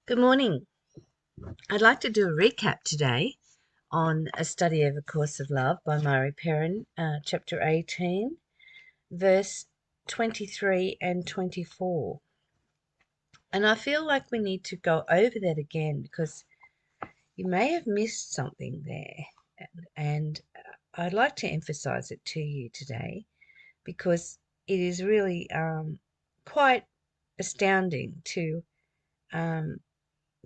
Good morning. I'd like to do a recap today on A Study of A Course of Love by Mari Perron, chapter 18, verse 23 and 24. And I feel like we need to go over that again because you may have missed something there. And I'd like to emphasize it to you today because it is really quite astounding to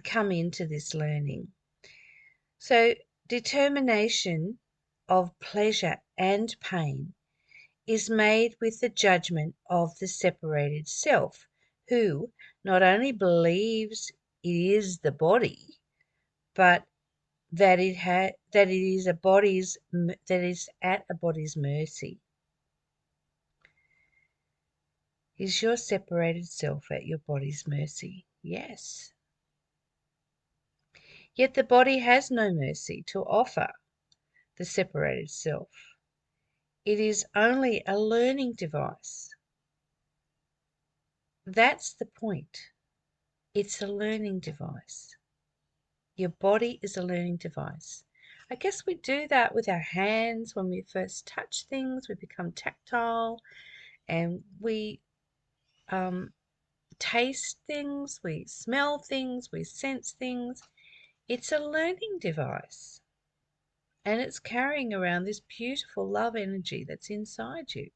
come into this learning. So, determination of pleasure and pain is made with the judgment of the separated self, who not only believes it is the body, but that it is at a body's mercy. Is your separated self at your body's mercy? Yes. Yet the body has no mercy to offer the separated self. It is only a learning device. That's the point. It's a learning device. Your body is a learning device. I guess we do that with our hands when we first touch things. We become tactile and we taste things, we smell things, we sense things. It's a learning device. And it's carrying around this beautiful love energy that's inside you.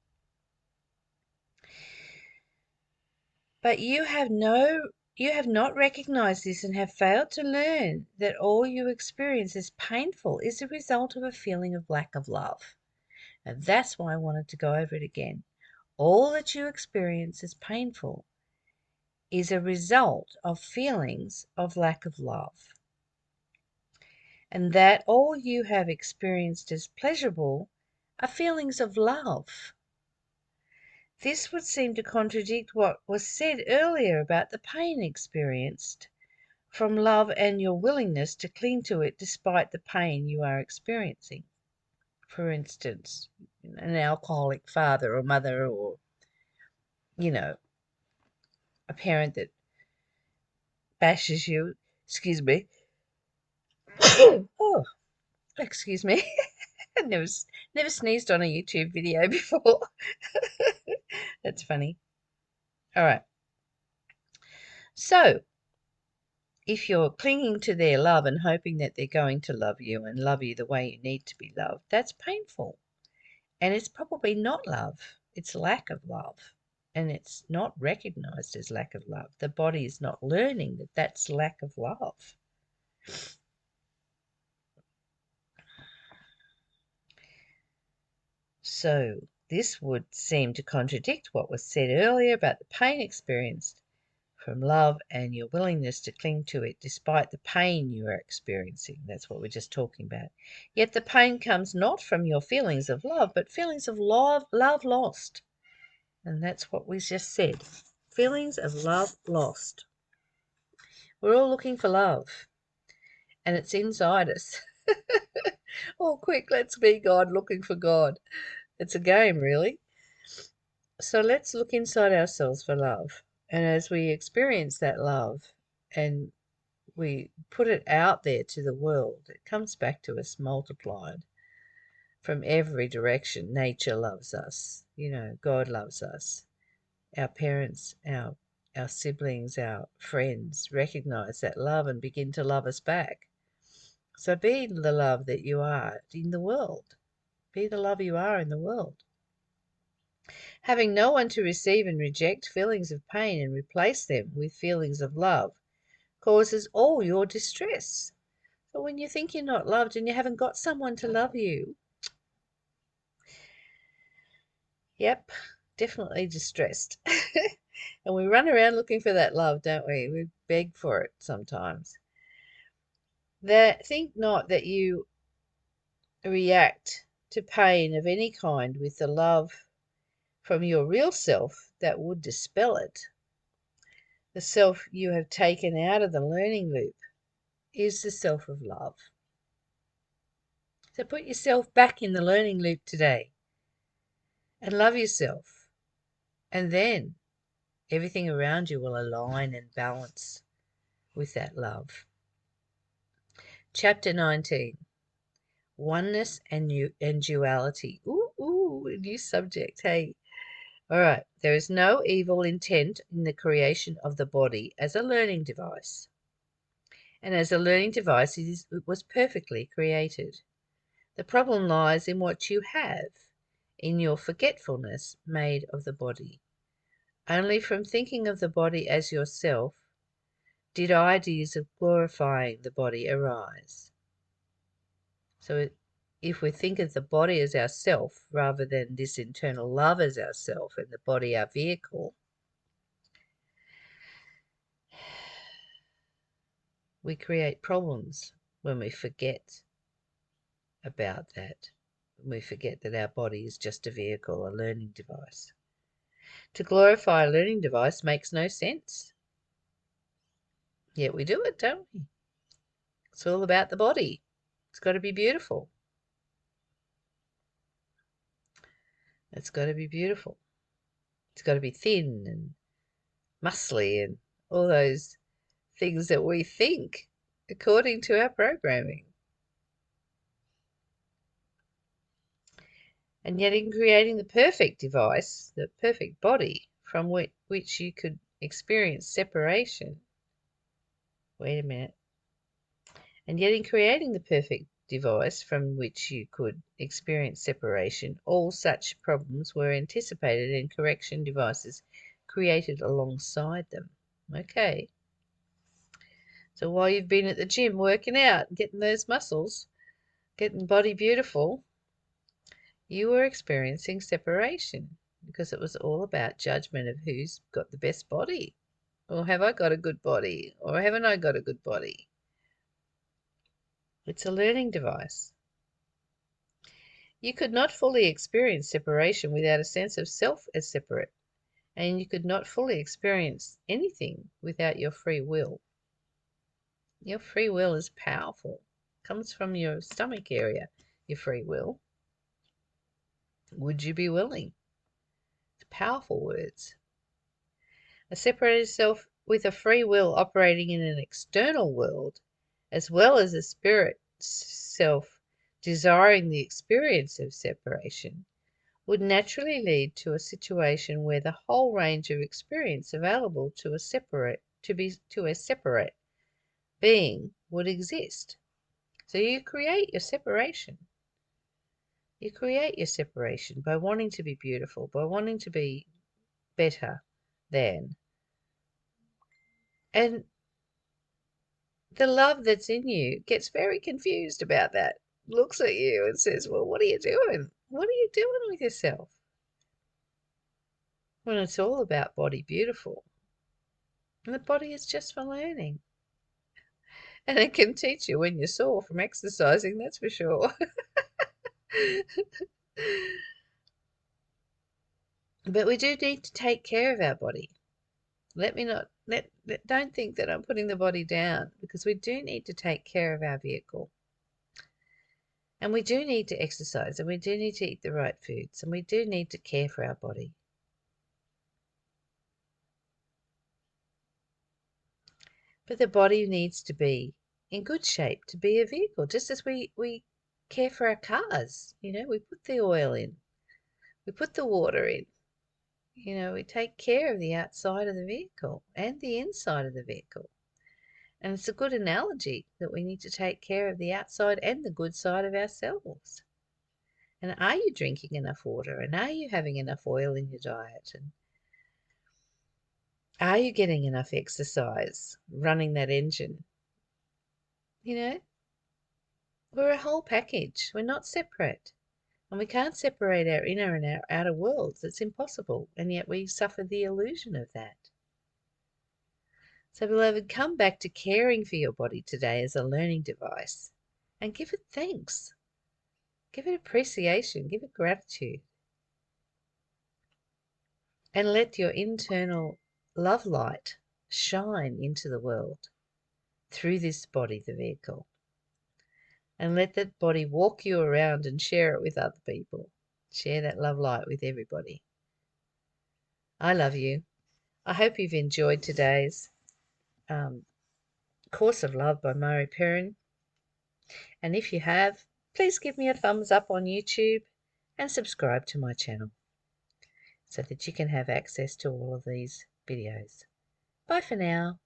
But you have not recognized this and have failed to learn that all you experience as painful is a result of a feeling of lack of love. And that's why I wanted to go over it again. All that you experience as painful is a result of feelings of lack of love. And that all you have experienced as pleasurable are feelings of love. This would seem to contradict what was said earlier about the pain experienced from love and your willingness to cling to it despite the pain you are experiencing. For instance, an alcoholic father or mother, or, a parent that bashes you. Excuse me. Oh, excuse me. I never sneezed on a YouTube video before. That's funny. All right. So, if you're clinging to their love and hoping that they're going to love you and love you the way you need to be loved, that's painful. And it's probably not love, it's lack of love. And it's not recognized as lack of love. The body is not learning that that's lack of love. So, this would seem to contradict what was said earlier about the pain experienced from love and your willingness to cling to it despite the pain you are experiencing. That's what we're just talking about. Yet the pain comes not from your feelings of love, but feelings of love lost. And that's what we just said. Feelings of love lost. We're all looking for love, and it's inside us. Oh, quick, let's be God looking for God. It's a game, really. So let's look inside ourselves for love. And as we experience that love and we put it out there to the world, it comes back to us multiplied from every direction. Nature loves us. God loves us. Our parents, our siblings, our friends recognize that love and begin to love us back. So be the love that you are in the world. Be the love you are in the world. Having no one to receive and reject feelings of pain and replace them with feelings of love causes all your distress. So when you think you're not loved and you haven't got someone to love you, yep, definitely distressed. And we run around looking for that love, don't we? We beg for it sometimes. Think not that you react to pain of any kind with the love from your real self that would dispel it. The self you have taken out of the learning loop is the self of love. So put yourself back in the learning loop today and love yourself. And then everything around you will align and balance with that love. Chapter 19. Oneness and duality. Ooh, a new subject, hey. All right. There is no evil intent in the creation of the body as a learning device. And as a learning device, it was perfectly created. The problem lies in what you have, in your forgetfulness made of the body. Only from thinking of the body as yourself did ideas of glorifying the body arise. So if we think of the body as ourself rather than this internal love as ourself and the body our vehicle, we create problems when we forget about that. When we forget that our body is just a vehicle, a learning device. To glorify a learning device makes no sense. Yet we do it, don't we? It's all about the body. It's got to be beautiful. It's got to be beautiful. It's got to be thin and muscly and all those things that we think according to our programming. And yet in creating the perfect device, the perfect body from which you could experience separation. Wait a minute. And yet in creating the perfect device from which you could experience separation, all such problems were anticipated and correction devices created alongside them. Okay. So while you've been at the gym working out, getting those muscles, getting body beautiful, you were experiencing separation because it was all about judgment of who's got the best body. Or have I got a good body? Or haven't I got a good body? It's a learning device. You could not fully experience separation without a sense of self as separate, and you could not fully experience anything without your free will. Your free will is powerful. It comes from your stomach area, your free will. Would you be willing? It's powerful words. A separated self with a free will operating in an external world, as well as a spirit self desiring the experience of separation, would naturally lead to a situation where the whole range of experience available to a separate being would exist. So you create your separation. You create your separation by wanting to be beautiful, by wanting to be better than. And the love that's in you gets very confused about that, looks at you and says, well, what are you doing? What are you doing with yourself? When it's all about body beautiful. And the body is just for learning. And it can teach you when you're sore from exercising, that's for sure. But we do need to take care of our body. Don't think that I'm putting the body down, because we do need to take care of our vehicle. And we do need to exercise, and we do need to eat the right foods, and we do need to care for our body. But the body needs to be in good shape to be a vehicle, just as we care for our cars. We put the oil in, we put the water in, we take care of the outside of the vehicle and the inside of the vehicle. And it's a good analogy that we need to take care of the outside and the good side of ourselves. And are you drinking enough water? And are you having enough oil in your diet? And are you getting enough exercise, running that engine? We're a whole package. We're not separate. And we can't separate our inner and our outer worlds. It's impossible. And yet we suffer the illusion of that. So, beloved, come back to caring for your body today as a learning device and give it thanks. Give it appreciation. Give it gratitude. And let your internal love light shine into the world through this body, the vehicle. And let that body walk you around and share it with other people. Share that love light with everybody. I love you. I hope you've enjoyed today's Course of Love by Mari Perron. And if you have, please give me a thumbs up on YouTube and subscribe to my channel so that you can have access to all of these videos. Bye for now.